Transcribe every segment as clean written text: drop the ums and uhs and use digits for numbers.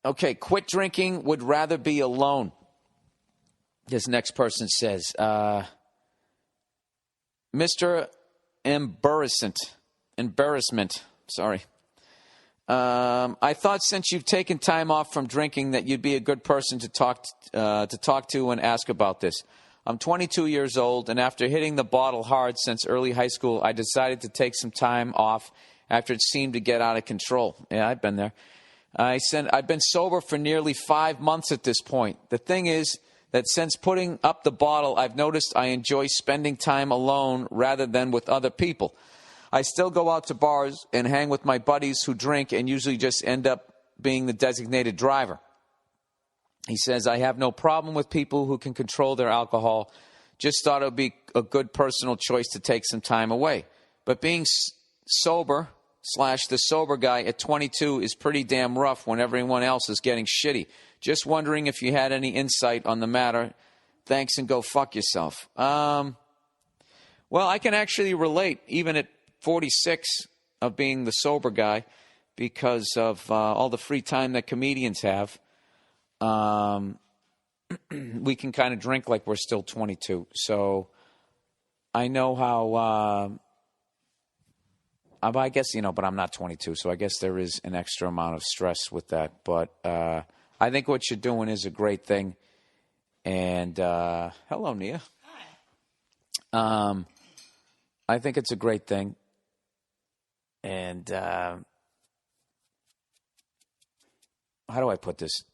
Okay, quit drinking, would rather be alone. This next person says, Mr. Embarrassment, sorry. I thought since you've taken time off from drinking that you'd be a good person to talk to and ask about this. I'm 22 years old, and after hitting the bottle hard since early high school, I decided to take some time off after it seemed to get out of control. Yeah, I've been there. I've been sober for nearly 5 months at this point. The thing is that since putting up the bottle, I've noticed I enjoy spending time alone rather than with other people. I still go out to bars and hang with my buddies who drink and usually just end up being the designated driver. He says, I have no problem with people who can control their alcohol. Just thought it would be a good personal choice to take some time away. But being sober / the sober guy at 22 is pretty damn rough when everyone else is getting shitty. Just wondering if you had any insight on the matter. Thanks and go fuck yourself. Well, I can actually relate, even at 46, of being the sober guy because of all the free time that comedians have. We can kind of drink like we're still 22. So I know how, I guess, but I'm not 22. So I guess there is an extra amount of stress with that. But I think what you're doing is a great thing. And hello, Nia. Hi. I think it's a great thing. And how do I put this?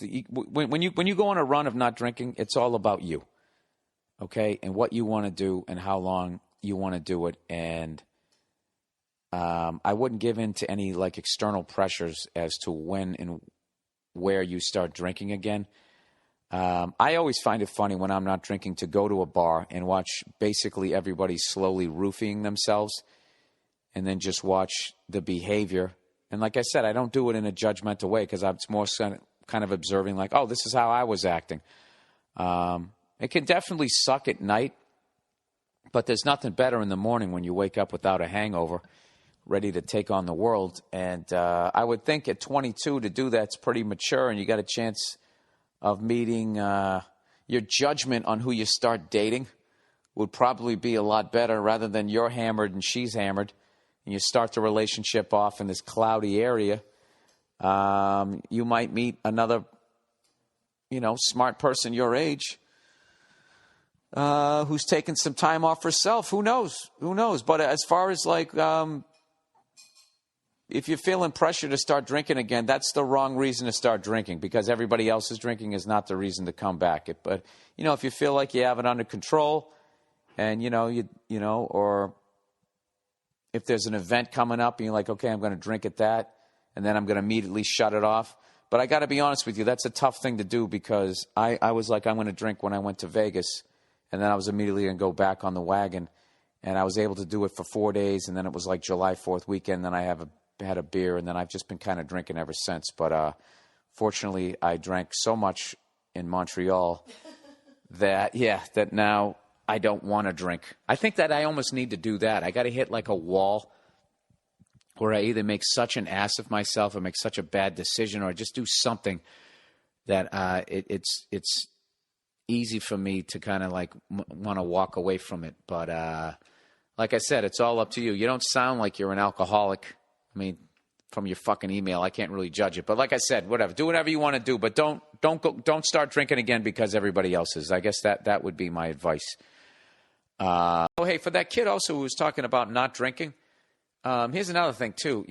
When you go on a run of not drinking, it's all about you, okay, and what you want to do and how long you want to do it. And I wouldn't give in to any external pressures as to when and where you start drinking again. I always find it funny when I'm not drinking to go to a bar and watch basically everybody slowly roofing themselves and then just watch the behavior. And like I said, I don't do it in a judgmental way because it's more kind of observing oh, this is how I was acting. It can definitely suck at night, but there's nothing better in the morning when you wake up without a hangover, ready to take on the world. And I would think at 22 to do that's pretty mature, and you got a chance of meeting your judgment on who you start dating would probably be a lot better rather than you're hammered and she's hammered, and you start the relationship off in this cloudy area. You might meet another, smart person your age who's taking some time off herself. Who knows? But as far as if you're feeling pressure to start drinking again, that's the wrong reason to start drinking because everybody else is drinking is not the reason to come back. But, if you feel like you have it under control and, or if there's an event coming up and you're like, okay, I'm going to drink at that. And then I'm going to immediately shut it off. But I got to be honest with you, that's a tough thing to do because I was like, I'm going to drink when I went to Vegas. And then I was immediately going to go back on the wagon. And I was able to do it for 4 days. And then it was like July 4th weekend. Then I had a beer. And then I've just been kind of drinking ever since. But fortunately, I drank so much in Montreal that now I don't want to drink. I think that I almost need to do that. I got to hit a wall where I either make such an ass of myself or make such a bad decision or just do something that it's easy for me to kind of want to walk away from it. But like I said, it's all up to you. You don't sound like you're an alcoholic. I mean, from your fucking email, I can't really judge it. But like I said, whatever. Do whatever you want to do, but don't start drinking again because everybody else is. I guess that would be my advice. Hey, for that kid also who was talking about not drinking, here's another thing, too.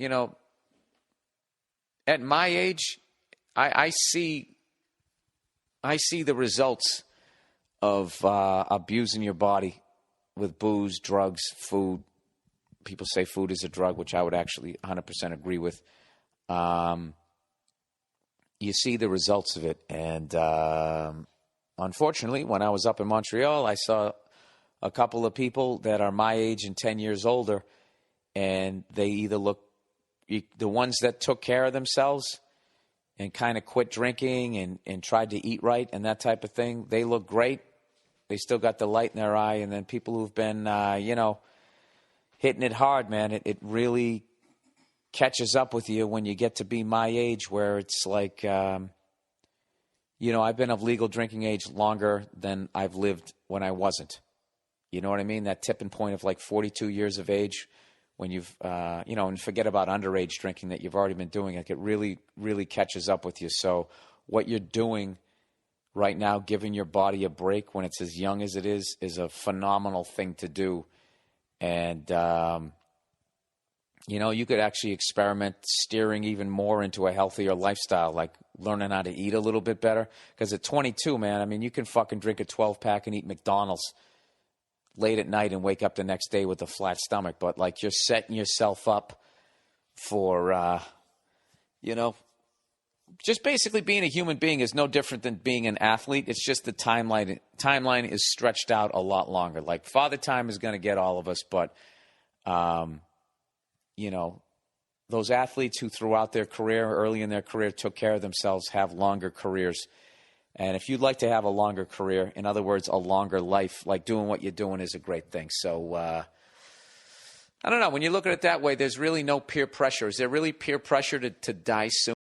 At my age, I see the results of abusing your body with booze, drugs, food. People say food is a drug, which I would actually 100% agree with. You see the results of it. And unfortunately, when I was up in Montreal, I saw a couple of people that are my age and 10 years older. And they either the ones that took care of themselves and kind of quit drinking and tried to eat right and that type of thing, they look great. They still got the light in their eye. And then people who've been, hitting it hard, man, it really catches up with you when you get to be my age, where it's like, you know, I've been of legal drinking age longer than I've lived when I wasn't. You know what I mean? That tipping point of like 42 years of age, when you've, you know, and forget about underage drinking that you've already been doing. Like, it really, really catches up with you. So what you're doing right now, giving your body a break when it's as young as it is a phenomenal thing to do. And, you know, you could actually experiment steering even more into a healthier lifestyle, like learning how to eat a little bit better. Because at 22, man, I mean, you can fucking drink a 12-pack and eat McDonald's late at night and wake up the next day with a flat stomach. But, like, you're setting yourself up for, you know, just basically being a human being is no different than being an athlete. It's just the timeline is stretched out a lot longer. Like, Father Time is going to get all of us, but, you know, those athletes who throughout their career, early in their career, took care of themselves, have longer careers. And if you'd like to have a longer career, in other words, a longer life, like doing what you're doing is a great thing. So, I don't know. When you look at it that way, there's really no peer pressure. Is there really peer pressure to die soon?